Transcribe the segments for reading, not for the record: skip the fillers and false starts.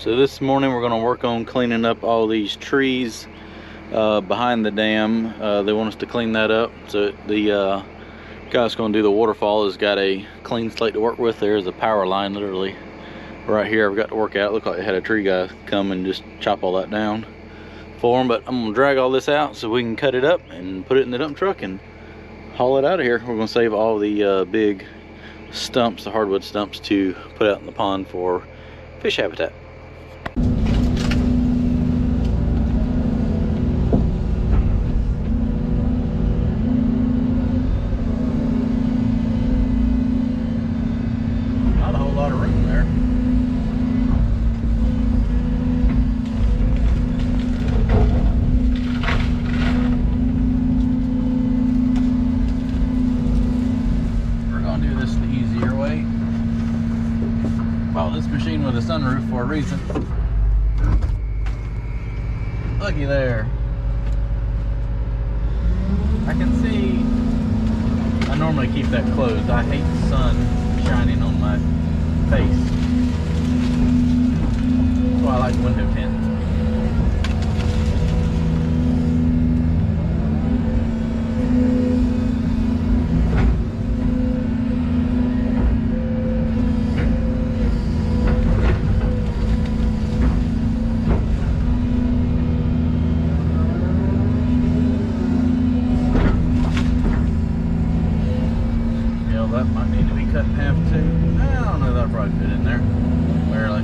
So this morning we're going to work on cleaning up all these trees behind the dam. They want us to clean that up. So the guy that's going to do the waterfall has got a clean slate to work with. There's a power line literally right here I've got to work out. Look like they had a tree guy come and just chop all that down for him. But I'm going to drag all this out so we can cut it up and put it in the dump truck and haul it out of here. We're going to save all the big stumps, the hardwood stumps, to put out in the pond for fish habitat. Not a whole lot of room there. We're gonna do this the easier way. Bought this machine with a sunroof for a reason. Looky there. I can see. I normally keep that closed. I hate the sun shining on my face. That's why I like window tint. That might need to be cut in half too. I don't know, that'll probably fit in there. Barely.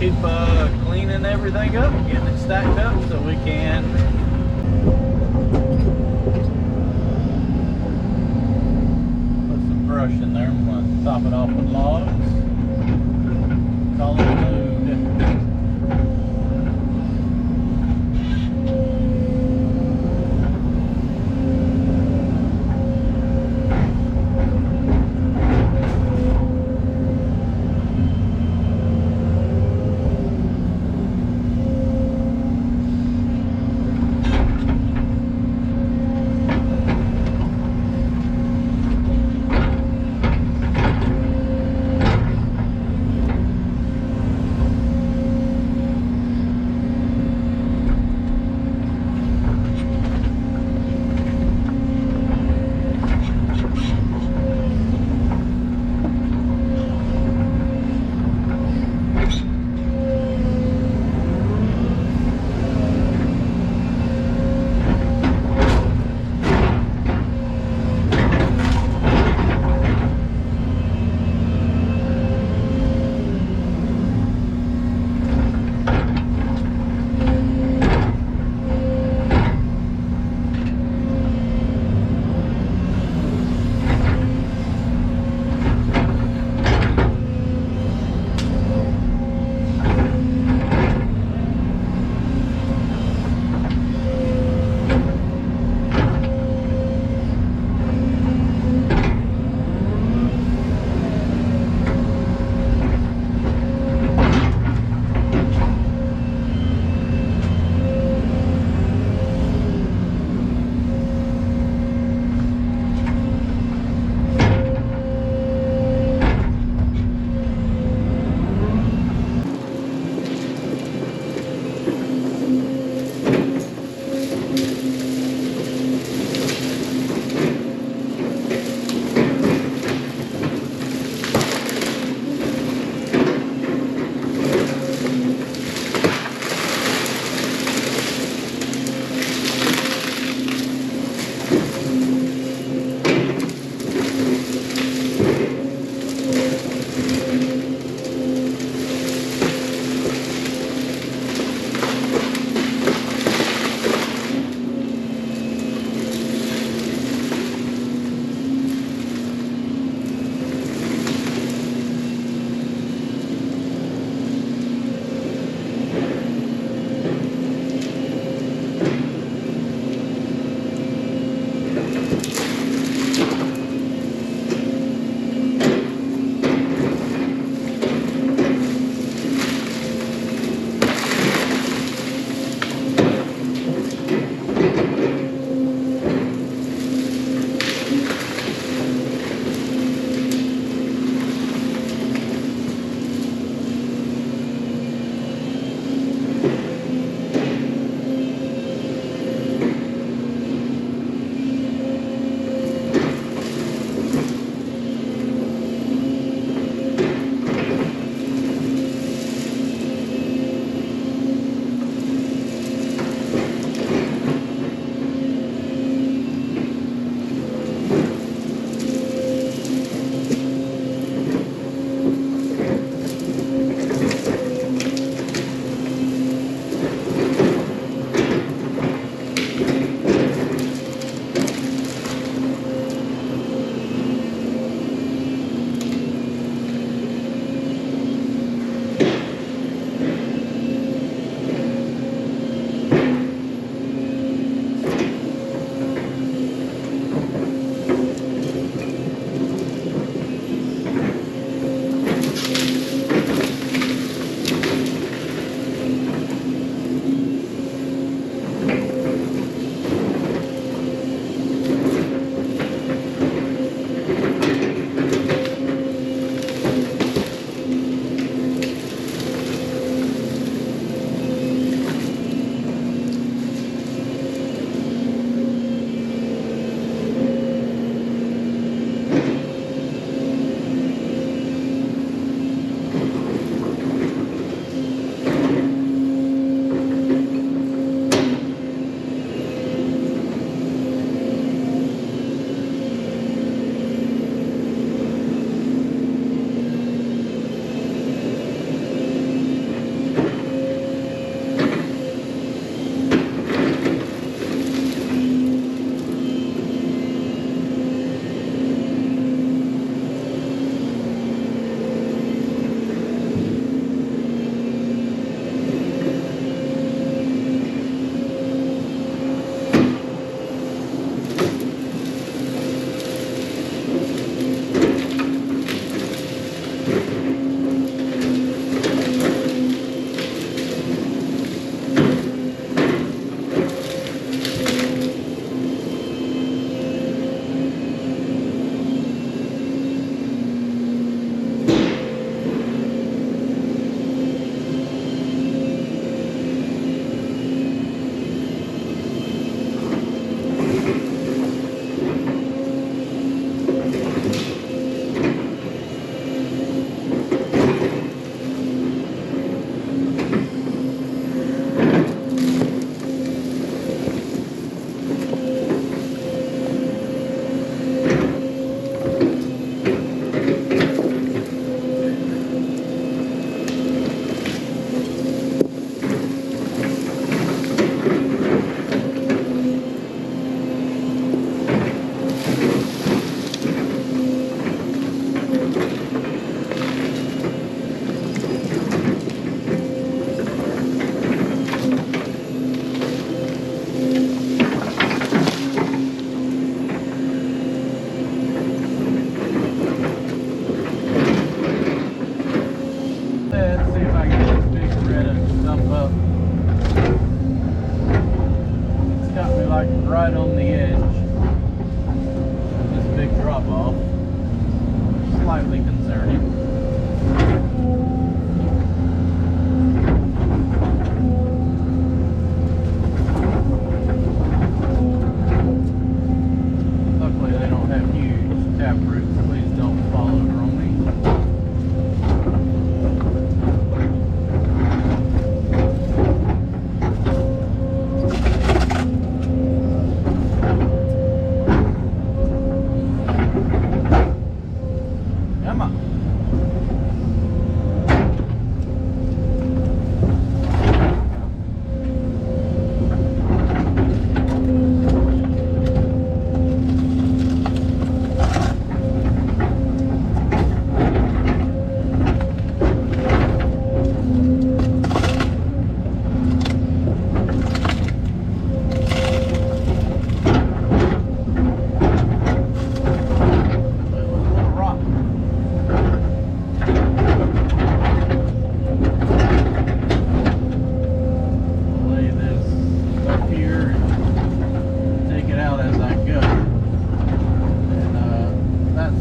keep cleaning everything up, getting it stacked up so we can put some brush in there. I'm going to top it off with logs. Call it a load. right on the edge of this big drop off. Slightly concerning. Luckily they don't have huge tap roots. Please don't fall over on me. Come on.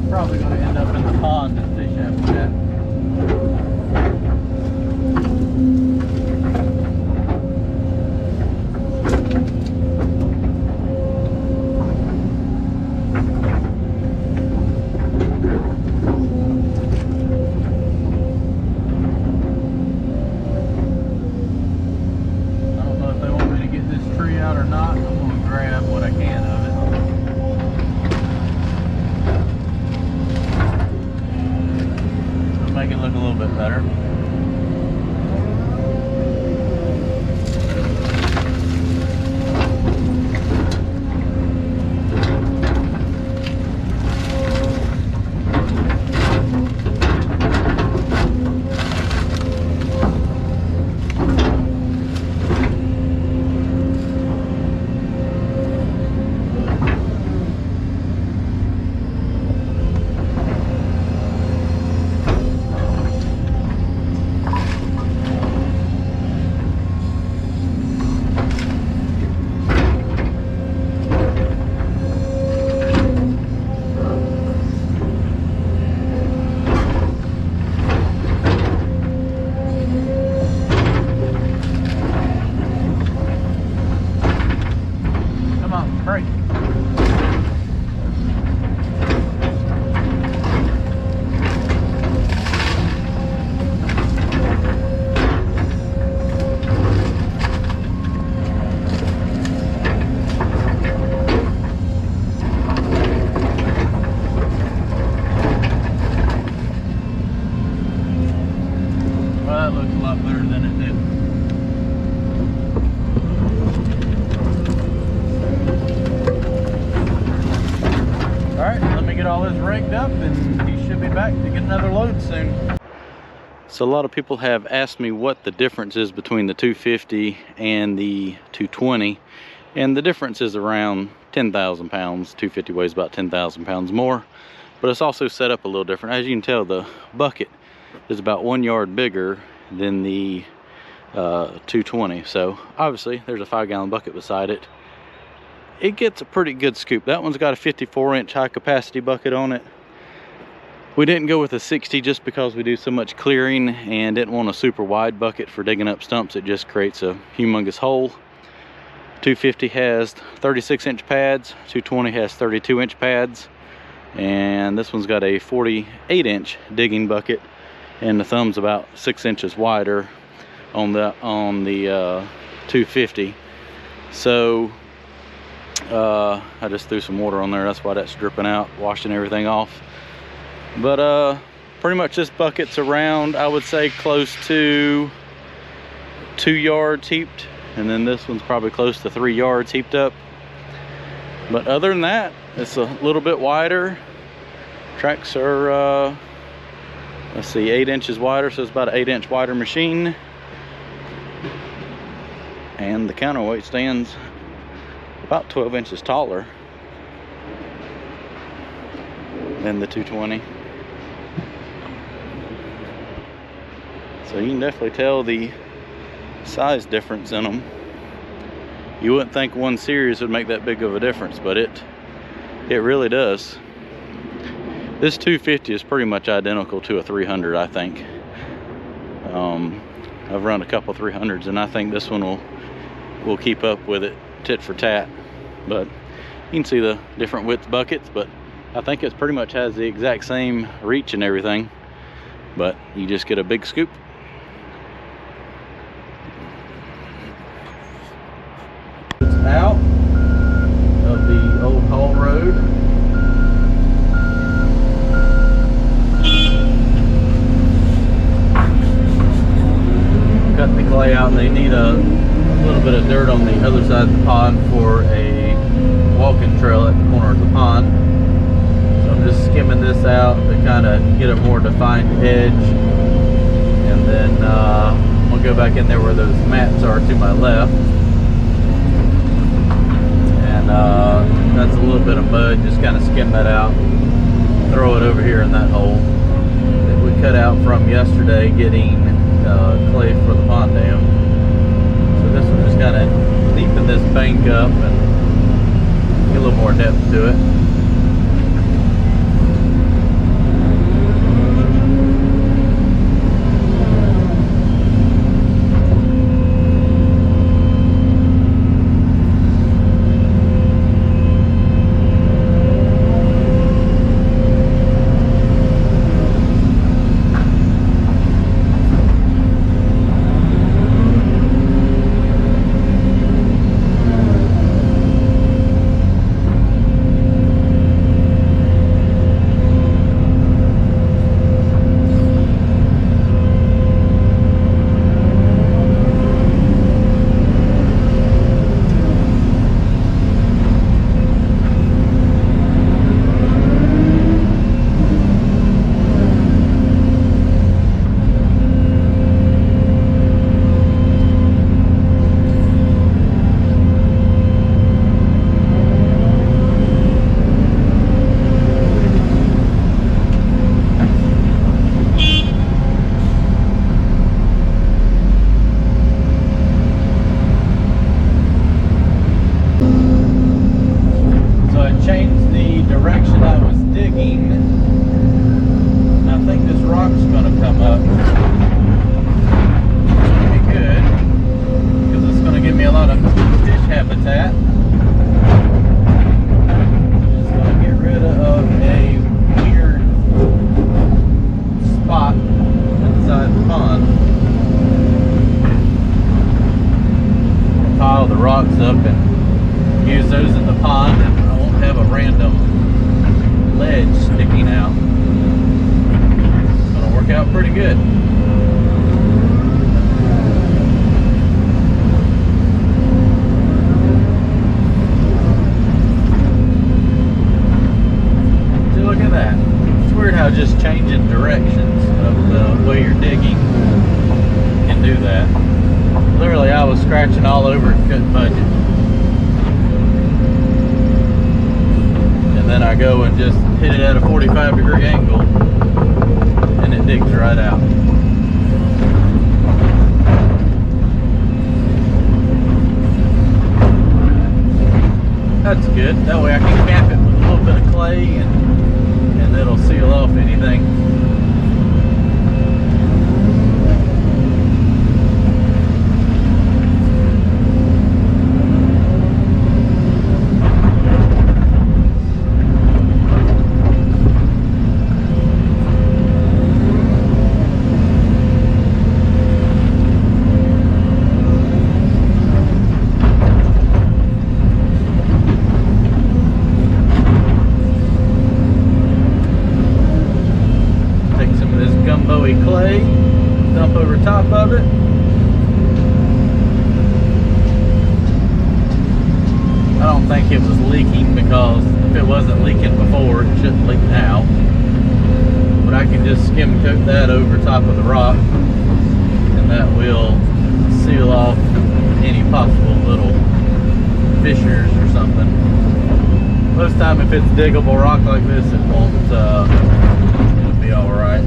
Probably going to end up in the pond and fish after that. I don't know if they want me to get this tree out or not. I'm going to grab what I can of it. Make it look a little bit better. Great. Well, that looks a lot better than it did. Alright, let me get all this rigged up and he should be back to get another load soon. So a lot of people have asked me what the difference is between the 250 and the 220. And the difference is around 10,000 pounds. 250 weighs about 10,000 pounds more. But it's also set up a little different. As you can tell, the bucket is about 1 yard bigger than the 220. So obviously there's a 5-gallon bucket beside it. It gets a pretty good scoop. That one's got a 54-inch high capacity bucket on it. We didn't go with a 60 just because we do so much clearing and didn't want a super wide bucket for digging up stumps. It just creates a humongous hole. 250 has 36-inch pads, 220 has 32-inch pads, and this one's got a 48-inch digging bucket, and the thumb's about 6 inches wider on the 250. So I just threw some water on there, that's why that's dripping out, washing everything off. But pretty much this bucket's around, I would say, close to 2 yards heaped, and then this one's probably close to 3 yards heaped up. But other than that, it's a little bit wider. Tracks are let's see, 8 inches wider, so it's about an 8-inch wider machine. And the counterweight stands about 12 inches taller than the 220. So you can definitely tell the size difference in them. You wouldn't think one series would make that big of a difference, but it really does. This 250 is pretty much identical to a 300, I think. I've run a couple 300s, and I think this one will keep up with it tit for tat. But you can see the different width buckets, but I think it pretty much has the exact same reach and everything, but you just get a big scoop. It's out of the old haul road. Cut the clay out, and they need a little bit of dirt on the other side of the pond for a walking trail at the corner of the pond. So I'm just skimming this out to kind of get a more defined edge, and then I'll go back in there where those mats are to my left, and that's a little bit of mud. Just kind of skim that out, throw it over here in that hole that we cut out from yesterday getting clay for the pond dam. So this will just kind of deepen this bank up and get a little more depth to it. Up and use those in the pond, and I won't have a random ledge sticking out. It's gonna work out pretty good. So look at that. It's weird how just changing directions of the way you're digging can do that. Literally, I was scratching all over and couldn't budge it. And then I go and just hit it at a 45-degree angle, and it digs right out. That's good. That way I can cap it with a little bit of clay, and it'll seal off anything. Clay, dump over top of it. I don't think it was leaking, because if it wasn't leaking before, it shouldn't leak now. But I can just skim coat that over top of the rock, and that will seal off any possible little fissures or something. Most time, if it's diggable rock like this, it won't. It'll be all right.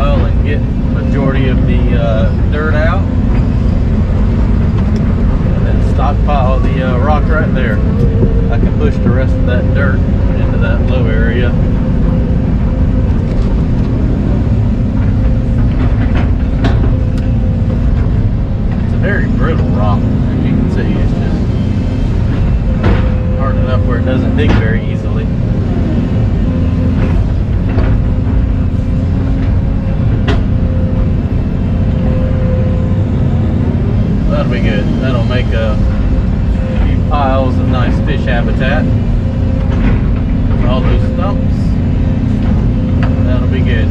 well and get majority of the dirt out, and then stockpile the rock right there. I can push the rest of that dirt into that low area. It's a very brittle rock, as you can see. It's just hard enough where it doesn't dig very easily. That'll be good. That'll make a few piles of nice fish habitat. All those stumps. That'll be good.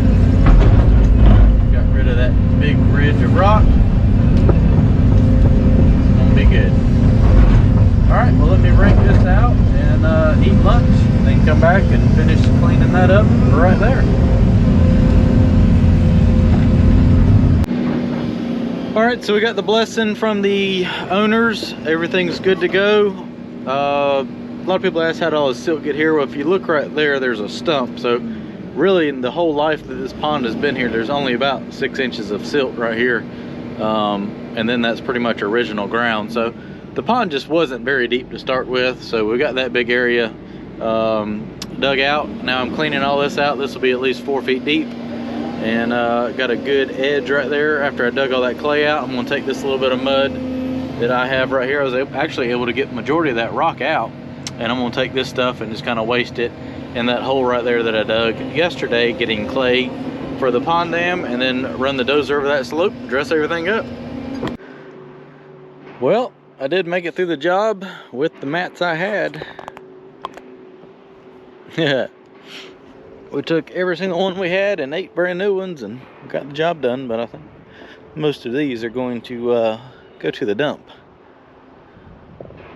Got rid of that big ridge of rock. It's gonna be good. Alright, well, let me wring this out and eat lunch, then come back and finish cleaning that up right there. Alright, so we got the blessing from the owners. Everything's good to go. A lot of people ask how did all this silt get here. Well, if you look right there, there's a stump. So really, in the whole life that this pond has been here, there's only about 6 inches of silt right here. And then that's pretty much original ground. So the pond just wasn't very deep to start with. So we got that big area dug out. Now I'm cleaning all this out. This will be at least 4 feet deep. And got a good edge right there. After I dug all that clay out, I'm gonna take this little bit of mud that I have right here. I was actually able to get majority of that rock out, and I'm gonna take this stuff and just kind of waste it in that hole right there that I dug yesterday, getting clay for the pond dam, and then run the dozer over that slope, dress everything up. Well, I did make it through the job with the mats I had. Yeah. We took every single one we had and 8 brand new ones and got the job done, but I think most of these are going to go to the dump.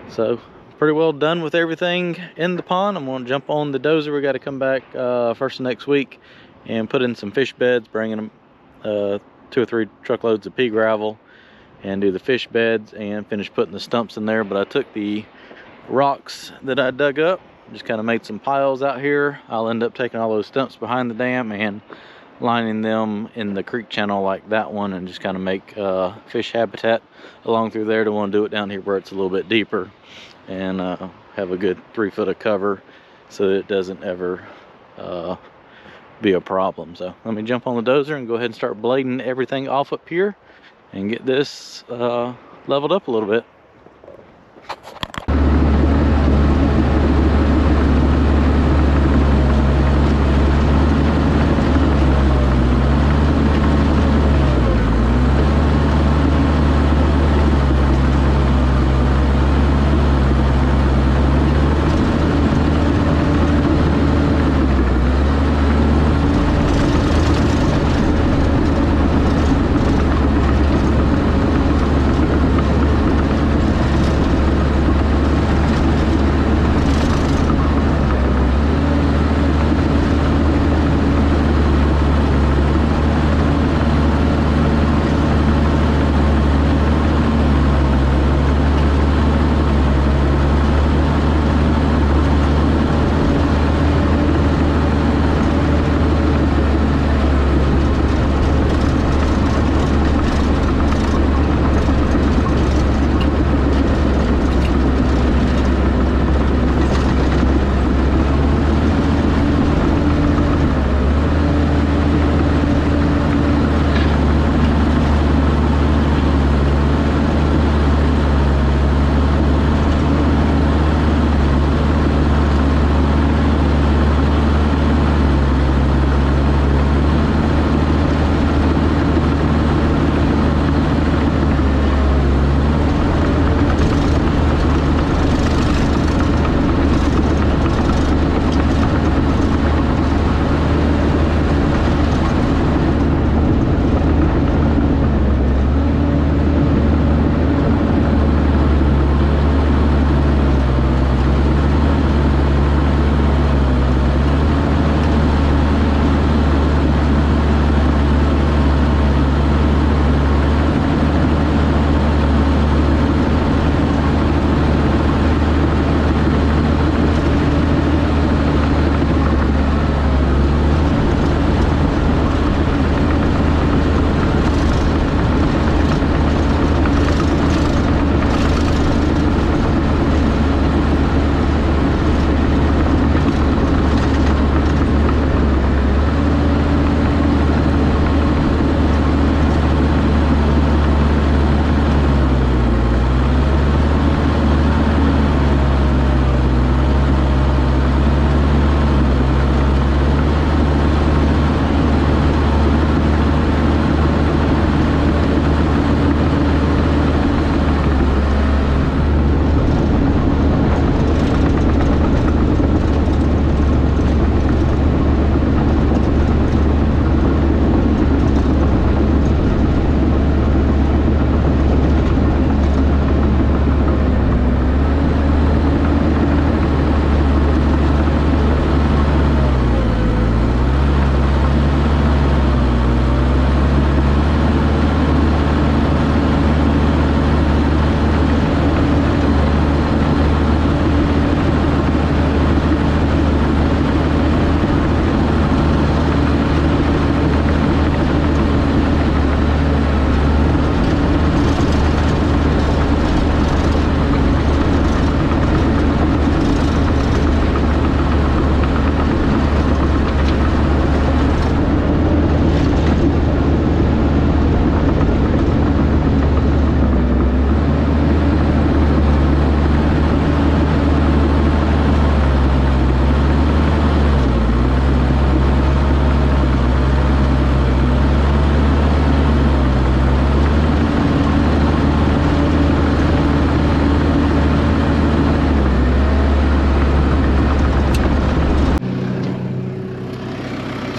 So pretty well done with everything in the pond. I'm going to jump on the dozer. We got to come back first of next week and put in some fish beds, bringing them 2 or 3 truckloads of pea gravel, and do the fish beds and finish putting the stumps in there. But I took the rocks that I dug up, just kind of made some piles out here. I'll end up taking all those stumps behind the dam and lining them in the creek channel like that one, and just kind of make fish habitat along through there. Don't want to do it down here where it's a little bit deeper, and have a good 3 foot of cover so that it doesn't ever be a problem. So let me jump on the dozer and go ahead and start blading everything off up here and get this leveled up a little bit.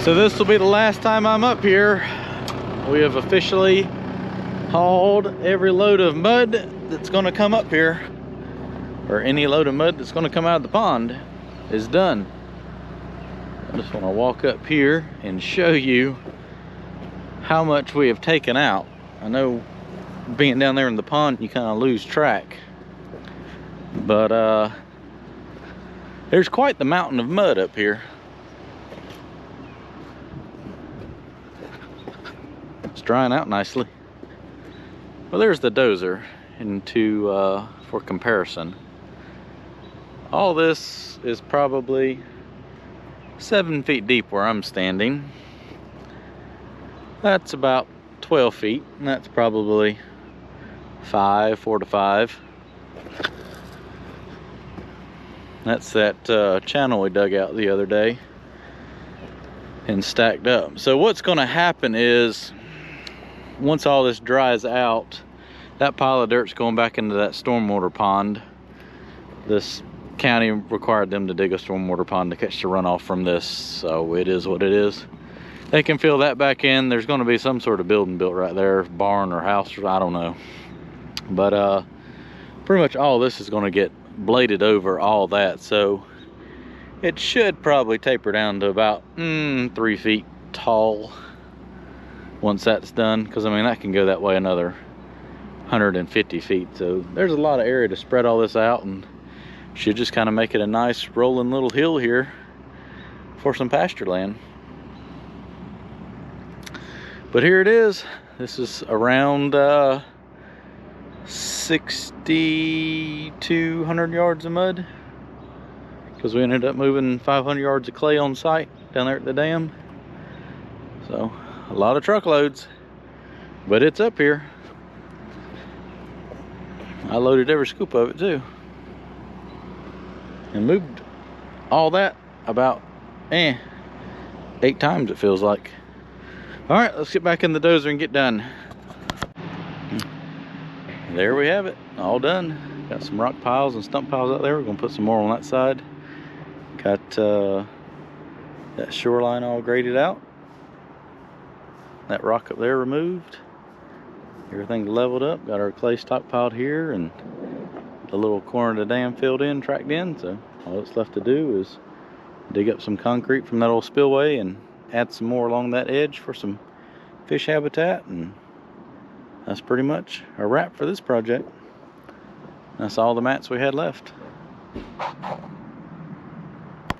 So this will be the last time I'm up here. We have officially hauled every load of mud that's gonna come up here, or any load of mud that's gonna come out of the pond is done. I just wanna walk up here and show you how much we have taken out. I know being down there in the pond, you kind of lose track, but there's quite the mountain of mud up here. It's drying out nicely. Well, there's the dozer, and for comparison, all this is probably 7 feet deep where I'm standing. That's about 12 feet, and that's probably 4 to 5. That's that channel we dug out the other day and stacked up. So what's going to happen is, once all this dries out, that pile of dirt's going back into that stormwater pond. This county required them to dig a stormwater pond to catch the runoff from this, so it is what it is. They can fill that back in. There's going to be some sort of building built right there, barn or house, I don't know. But pretty much all this is going to get bladed over all that, so it should probably taper down to about 3 feet tall once that's done, because I mean that can go that way another 150 feet. So there's a lot of area to spread all this out, and should just kind of make it a nice rolling little hill here for some pasture land. But here it is. This is around 6,200 yards of mud, because we ended up moving 500 yards of clay on site down there at the dam. So a lot of truckloads, but it's up here. I loaded every scoop of it too, and moved all that about 8 times, it feels like. All right, let's get back in the dozer and get done. There we have it, all done. Got some rock piles and stump piles out there. We're gonna put some more on that side. Got that shoreline all graded out. That rock up there removed. Everything leveled up. Got our clay stockpiled here, and the little corner of the dam filled in, tracked in. So all that's left to do is dig up some concrete from that old spillway and add some more along that edge for some fish habitat, and that's pretty much a wrap for this project. That's all the mats we had left.